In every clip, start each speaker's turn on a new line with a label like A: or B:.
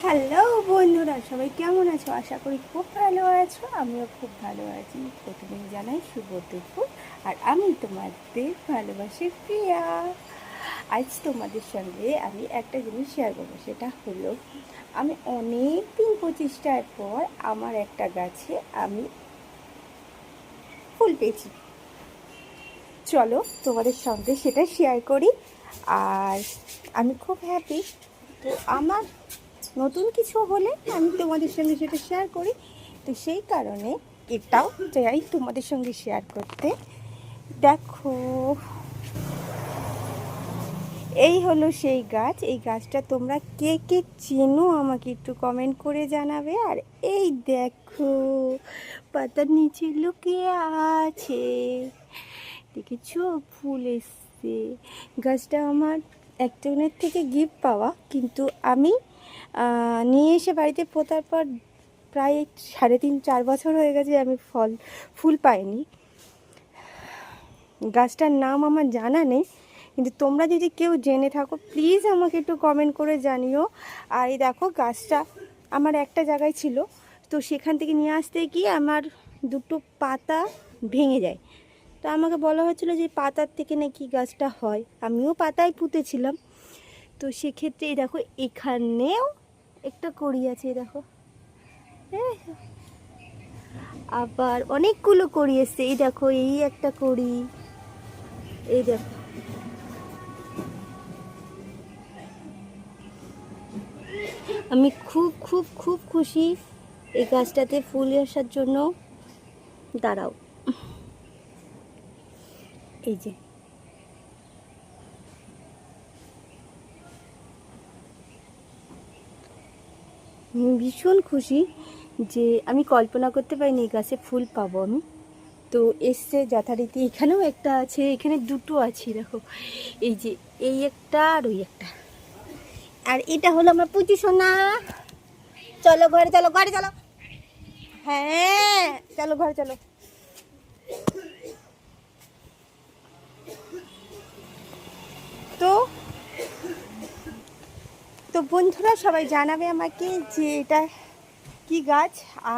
A: Hello বন্ধুরা, সবাই কেমন আছো? আশা করি খুব ভালো আছো। আমিও খুব ভালো আছি। প্রথমেই জানাই শুভ দুপুর। আর আমি তোমাদের ভালোবাসি প্রিয়া। আজ তোমাদের সঙ্গে আমি একটা জিনিস শেয়ার করবো, সেটা হলো আমি অনেক দিন প্রচেষ্টার পর আমার একটা গাছে আমি ফুল পেয়েছি। চলো তোমাদের সঙ্গে সেটা শেয়ার করি। আর আমি খুব হ্যাপি। তো আমার নতুন কিছু হলে আমি তোমাদের সঙ্গে সেটা শেয়ার করি। তো সেই কারণে এটাও চাই তোমাদের সঙ্গে শেয়ার করতে। দেখো, এই হলো সেই গাছ। এই গাছটা তোমরা কে কে চেনো আমাকে একটু কমেন্ট করে জানাবে। আর এই দেখো, পাতার নিচে লুকিয়ে আছে, দেখেছো? ফুল এসছে। গাছটা আমার একজনের থেকে গিফট পাওয়া, কিন্তু আমি নিয়ে এসে বাড়িতে পোতার পর প্রায় 3.5-4 বছর হয়ে গেছে আমি ফুল পাইনি। গাছটার নাম আমার জানা নেই, কিন্তু তোমরা যদি কেউ জেনে থাকো প্লিজ আমাকে একটু কমেন্ট করে জানিও। আর এই দেখো, গাছটা আমার একটা জায়গায় ছিল, তো সেখান থেকে নিয়ে আসতে গিয়ে আমার দুটো পাতা ভেঙে যায়। তো আমাকে বলা হয়েছিল যে পাতার থেকে নাকি গাছটা হয়। আমিও পাতায় পুঁতেছিলাম। তো সেক্ষেত্রে এই দেখো, এখানেও একটা কড়ি আছে, দেখো। আবার অনেকগুলো কড়ি এসছে। এই দেখো, এই একটা কড়ি, এই দেখো। আমি খুব খুব খুব খুশি এই গাছটাতে ফুল আসার জন্য। দাঁড়াও, এই যে ভীষণ খুশি যে আমি কল্পনা করতে পারিনি এই গাছে ফুল পাবো আমি। তো এসছে যথারীতি। এখানেও একটা আছে, এখানে দুটো আছে, দেখো। এই যে এই একটা আর ওই একটা। আর এটা হলো আমার পুচু সোনা। চলো ঘরে, চলো ঘরে, চলো। হ্যাঁ, চলো ঘরে, চলো। তো তো বন্ধুরা, সবাই জানাবে আমাকে যে এটা কি গাছ।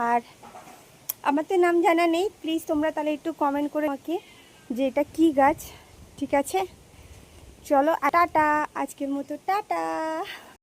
A: আর আমার তো নাম জানা নেই, প্লিজ তোমরা তাহলে একটু কমেন্ট করে আমাকে যে এটা কি গাছ। ঠিক আছে, চলো টাটা, আজকের মতো টাটা।